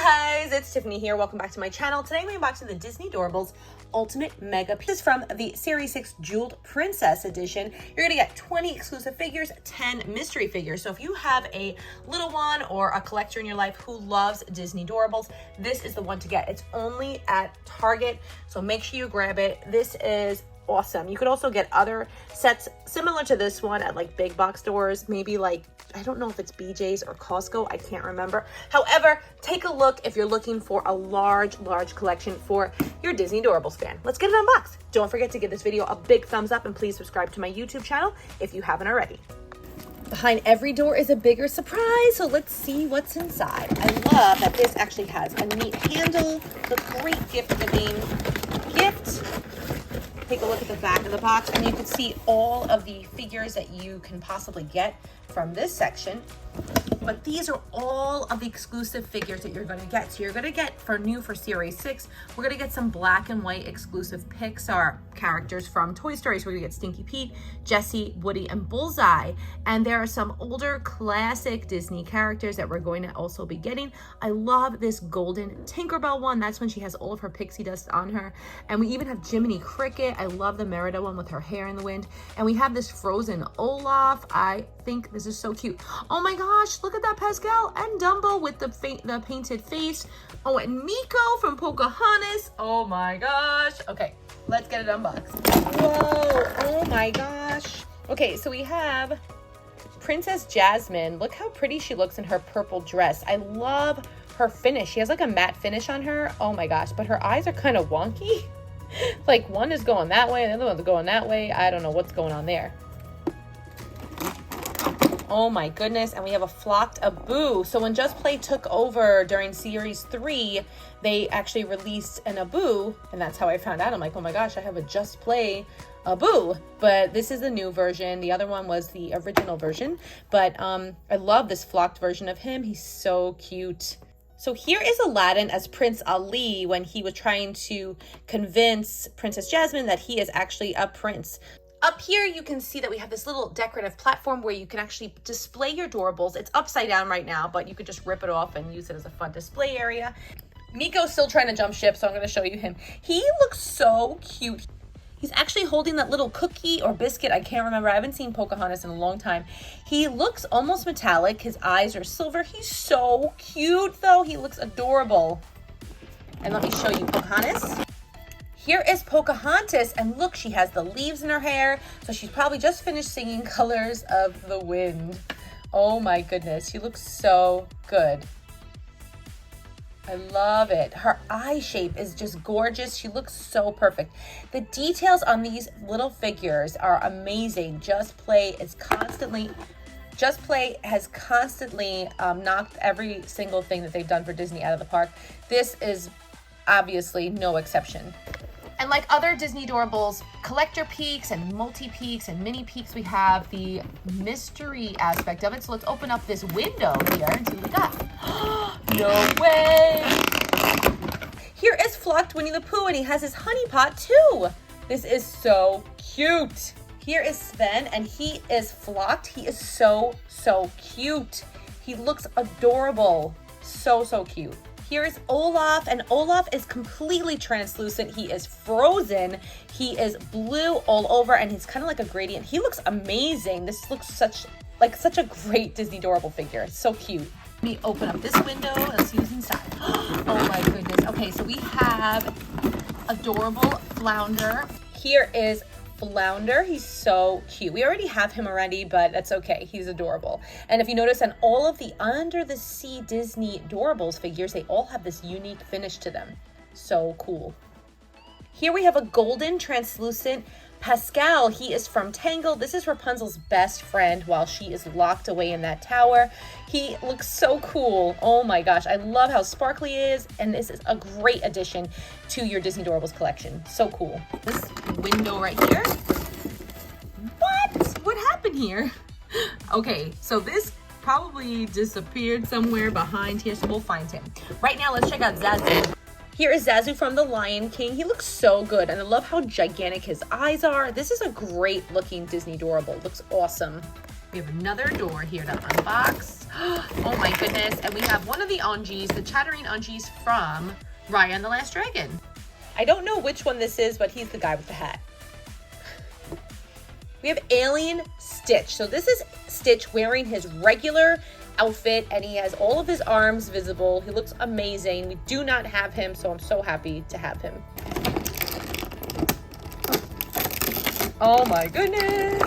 guys, it's Tiffany here. Welcome back to my channel. Today I'm unboxing the Disney Doorables Ultimate Mega Peek. This is from the Series 6 Jeweled Princess Edition. You're gonna get 20 exclusive figures, 10 mystery figures. So if you have a little one or a collector in your life who loves Disney Doorables, this is the one to get. It's only at Target, so make sure you grab it. This is awesome. You could also get other sets similar to this one at like big box stores, maybe like, I don't know if it's BJ's or Costco, I can't remember. However, take a look if you're looking for a large collection for your Disney Doorables fan. Let's get it unboxed. Don't forget to give this video a big thumbs up and please subscribe to my YouTube channel if you haven't already. Behind every door is a bigger surprise, so let's see what's inside. I love that this actually has a neat handle, the great gift-giving gift. Take a look at the back of the box and you can see all of the figures that you can possibly get from this section. But these are all of the exclusive figures that you're going to get. So you're going to get, for Series 6, we're going to get some black and white exclusive Pixar characters from Toy Story. So we're going to get Stinky Pete, Jessie, Woody, and Bullseye. And there are some older classic Disney characters that we're going to also be getting. I love this golden Tinkerbell one. That's when she has all of her pixie dust on her. And we even have Jiminy Cricket. I love the Merida one with her hair in the wind. And we have this frozen Olaf. I think this is so cute. Oh my gosh, look at that Pascal and Dumbo with the painted face. Oh, and Miko from Pocahontas. Oh my gosh. Okay, let's get it unboxed. Whoa, oh my gosh. Okay, so we have Princess Jasmine. Look how pretty she looks in her purple dress. I love her finish. She has like a matte finish on her. Oh my gosh, but her eyes are kind of wonky. Like one is going that way, and the other one's going that way. I don't know what's going on there. Oh my goodness, and we have a flocked Abu. So when Just Play took over during Series 3, they actually released an Abu, and that's how I found out. I'm like, oh my gosh, I have a Just Play Abu. But this is the new version. The other one was the original version. But I love this flocked version of him. He's so cute. So here is Aladdin as Prince Ali when he was trying to convince Princess Jasmine that he is actually a prince. Up here, you can see that we have this little decorative platform where you can actually display your Doorables. It's upside down right now, but you could just rip it off and use it as a fun display area. Miko's still trying to jump ship, so I'm going to show you him. He looks so cute. He's actually holding that little cookie or biscuit. I can't remember. I haven't seen Pocahontas in a long time. He looks almost metallic. His eyes are silver. He's so cute, though. He looks adorable. And let me show you Pocahontas. Here is Pocahontas, and look, she has the leaves in her hair, so she's probably just finished singing Colors of the Wind. Oh my goodness, she looks so good. I love it. Her eye shape is just gorgeous. She looks so perfect. The details on these little figures are amazing. Just Play has constantly knocked every single thing that they've done for Disney out of the park. This is obviously no exception. And like other Disney Doorables collector peeks and multi-peeks and mini peeks, we have the mystery aspect of it. So let's open up this window here and see what we got. No way! Here is Flocked Winnie the Pooh, and he has his honey pot too. This is so cute. Here is Sven, and he is flocked. He is so cute. He looks adorable. So cute. Here is Olaf, and Olaf is completely translucent. He is frozen. He is blue all over, and he's kind of like a gradient. He looks amazing. This looks such a great Disney Doorable figure. It's so cute. Let me open up this window and let's see what's inside. Oh my goodness. Okay, so we have adorable Flounder. Here is Flounder. He's so cute. We already have him already, but that's okay. He's adorable. And if you notice on all of the Under the Sea Disney Doorables figures, they all have this unique finish to them. So cool. Here we have a golden translucent Pascal. He is from Tangled. This is Rapunzel's best friend while she is locked away in that tower. He looks so cool. Oh my gosh. I love how sparkly he is, and this is a great addition to your Disney Doorables collection. So cool. This window right here. What happened here? Okay, so this probably disappeared somewhere behind here, so we'll find him. Right now, let's check out Zazu. Here is Zazu from The Lion King. He looks so good, and I love how gigantic his eyes are. This is a great looking Disney Doorable. Looks awesome. We have another door here to unbox. Oh my goodness. And we have one of the Ungies, the chattering Ungies from Raya and the Last Dragon. I don't know which one this is, but he's the guy with the hat. We have Alien Stitch. So this is Stitch wearing his regular outfit, and he has all of his arms visible. He looks amazing. We do not have him, so I'm so happy to have him. Oh my goodness.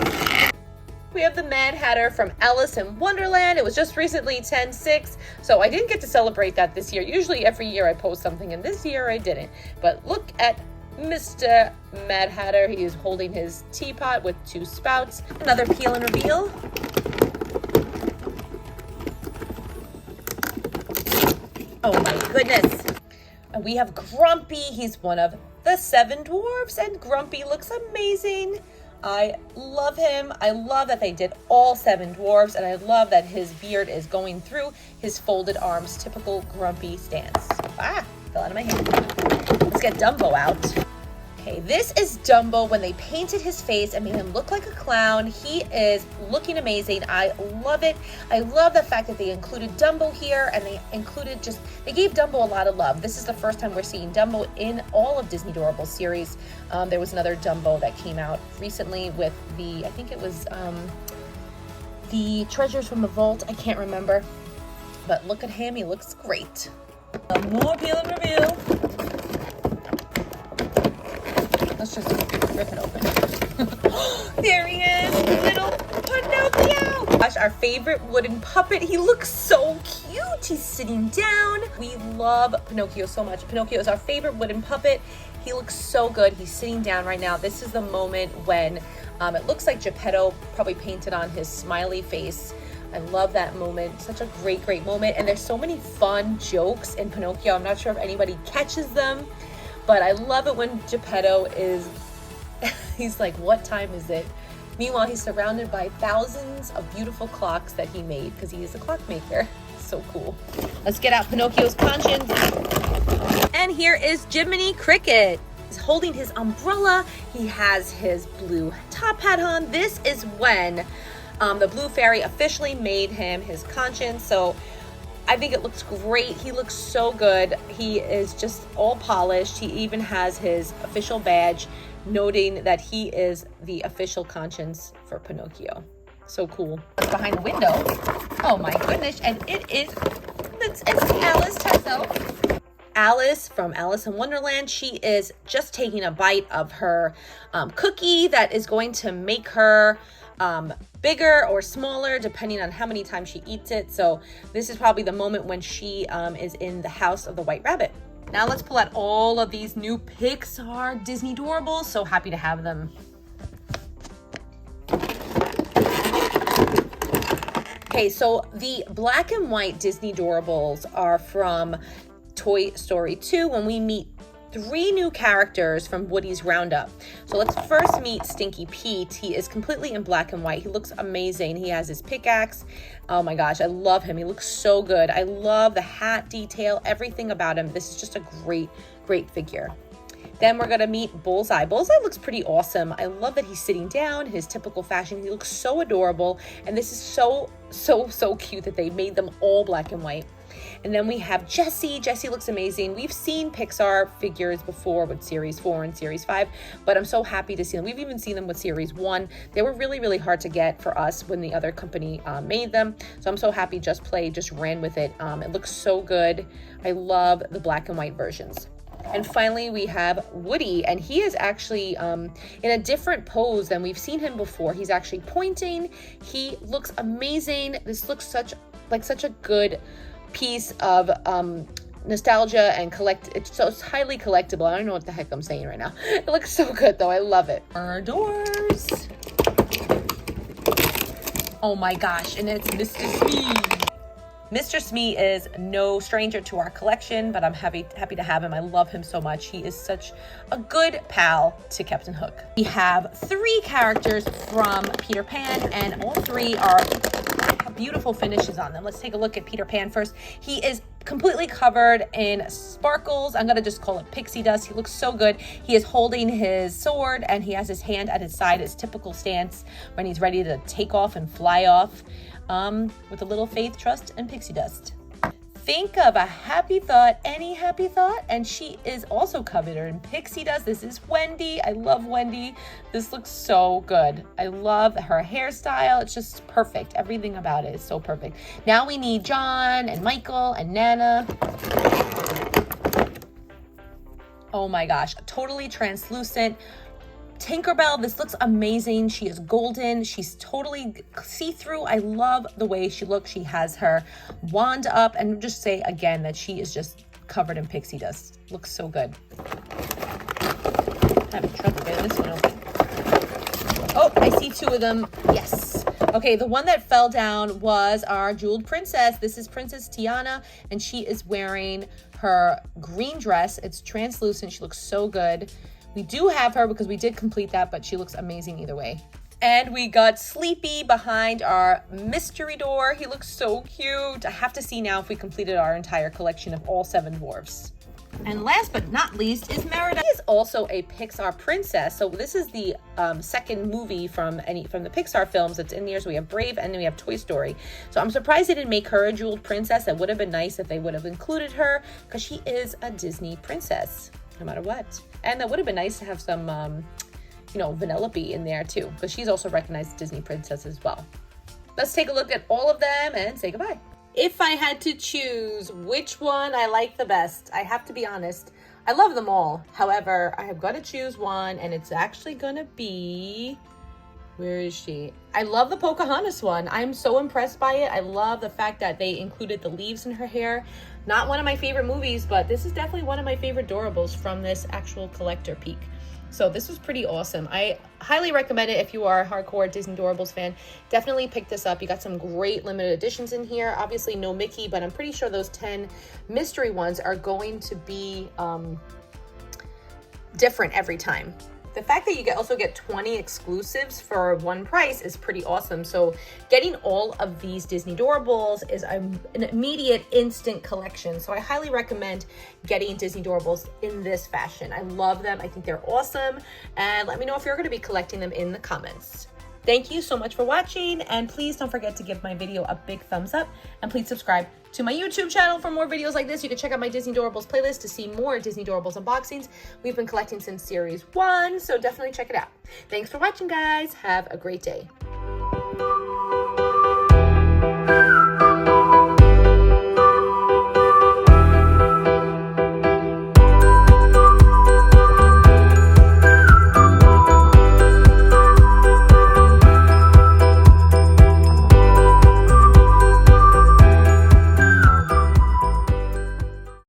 We have the Mad Hatter from Alice in Wonderland. It was just recently 10/6, so I didn't get to celebrate that this year. Usually every year I post something, and this year I didn't. But look at Mr. Mad Hatter. He is holding his teapot with 2 spouts. Another peel and reveal. Oh my goodness. And we have Grumpy. He's one of the 7 dwarfs, and Grumpy looks amazing. I love him. I love that they did all 7 dwarves, and I love that his beard is going through his folded arms. Typical Grumpy stance. Ah, fell out of my hand. Let's get Dumbo out. Okay, this is Dumbo when they painted his face and made him look like a clown. He is looking amazing. I love it. I love the fact that they included Dumbo here, and they gave Dumbo a lot of love. This is the first time we're seeing Dumbo in all of Disney Doorables series. There was another Dumbo that came out recently with I think it was the Treasures from the Vault. I can't remember, but look at him. He looks great. More peel and reveal. Let's just rip it open. There he is, little Pinocchio. Gosh, our favorite wooden puppet. He looks so cute. He's sitting down. We love Pinocchio so much. Pinocchio is our favorite wooden puppet. He looks so good. He's sitting down right now. This is the moment when it looks like Geppetto probably painted on his smiley face. I love that moment. Such a great, great moment. And there's so many fun jokes in Pinocchio. I'm not sure if anybody catches them, but I love it when Geppetto he's like, what time is it? Meanwhile, he's surrounded by thousands of beautiful clocks that he made because he is a clockmaker. So cool. Let's get out Pinocchio's conscience. And here is Jiminy Cricket. He's holding his umbrella. He has his blue top hat on. This is when the Blue Fairy officially made him his conscience. So I think it looks great. He looks so good. He is just all polished. He even has his official badge noting that he is the official conscience for Pinocchio. So cool. It's behind the window. Oh my goodness. And it's Alice herself. Alice from Alice in Wonderland. She is just taking a bite of her cookie that is going to make her bigger or smaller depending on how many times she eats it. So this is probably the moment when she is in the house of the White Rabbit. Now let's pull out all of these new Pixar Disney Doorables. So happy to have them. Okay, so the black and white Disney Doorables are from Toy Story 2 when we meet 3 new characters from Woody's Roundup. So let's first meet Stinky Pete. He is completely in black and white. He looks amazing. He has his pickaxe. Oh my gosh, I love him. He looks so good. I love the hat detail, everything about him. This is just a great, great figure. Then we're gonna meet Bullseye. Bullseye looks pretty awesome. I love that he's sitting down, his typical fashion. He looks so adorable. And this is so cute that they made them all black and white. And then we have Jessie. Jessie looks amazing. We've seen Pixar figures before with Series 4 and Series 5, but I'm so happy to see them. We've even seen them with Series 1. They were really, really hard to get for us when the other company made them. So I'm so happy Just Play just ran with it. It looks so good. I love the black and white versions. And finally, we have Woody, and he is actually in a different pose than we've seen him before. He's actually pointing. He looks amazing. This looks such a good piece of nostalgia and it's highly collectible. I don't know what the heck I'm saying right now. It looks so good though. I love it. Our doors. Oh my gosh, and it's Mr. Smee. Mr. Smee is no stranger to our collection, but I'm happy to have him. I love him so much. He is such a good pal to Captain Hook. We have 3 characters from Peter Pan, and all 3 have beautiful finishes on them. Let's take a look at Peter Pan first. He is completely covered in sparkles. I'm gonna just call it pixie dust. He looks so good. He is holding his sword and he has his hand at his side, his typical stance when he's ready to take off and fly off, with a little faith, trust, and pixie dust. Think of a happy thought, any happy thought, and she is also covered in pixie dust. This is Wendy. I love Wendy. This looks so good. I love her hairstyle. It's just perfect. Everything about it is so perfect. Now we need John and Michael and Nana. Oh my gosh, totally translucent. Tinkerbell, this looks amazing. She is golden. She's totally see-through. I love the way she looks. She has her wand up, and just say again that she is just covered in pixie dust. Looks so good. I'm having trouble getting this one open. Oh, I see two of them. Yes. Okay, the one that fell down was our jeweled princess. This is Princess Tiana, and she is wearing her green dress. It's translucent. She looks so good. We do have her because we did complete that, but she looks amazing either way. And we got Sleepy behind our mystery door. He looks so cute. I have to see now if we completed our entire collection of all 7 dwarfs. And last but not least is Merida. She is also a Pixar princess. So this is the second movie from the Pixar films that's in here. So we have Brave and then we have Toy Story. So I'm surprised they didn't make her a jeweled princess. It would have been nice if they would have included her because she is a Disney princess, no matter what. And that would have been nice to have some, Vanellope in there too, because she's also recognized Disney princess as well. Let's take a look at all of them and say goodbye. If I had to choose which one I like the best, I have to be honest, I love them all. However, I have got to choose one, and it's actually going to be, where is she? I love the Pocahontas one. I'm so impressed by it. I love the fact that they included the leaves in her hair. Not one of my favorite movies, but this is definitely one of my favorite Doorables from this actual collector peek. So this was pretty awesome. I highly recommend it if you are a hardcore Disney Doorables fan. Definitely pick this up. You got some great limited editions in here. Obviously no Mickey, but I'm pretty sure those 10 mystery ones are going to be different every time. The fact that you also get 20 exclusives for one price is pretty awesome. So getting all of these Disney Doorables is an immediate, instant collection. So I highly recommend getting Disney Doorables in this fashion. I love them. I think they're awesome. And let me know if you're going to be collecting them in the comments. Thank you so much for watching, and please don't forget to give my video a big thumbs up, and please subscribe to my YouTube channel for more videos like this. You can check out my Disney Doorables playlist to see more Disney Doorables unboxings. We've been collecting since series 1, so definitely check it out. Thanks for watching, guys. Have a great day.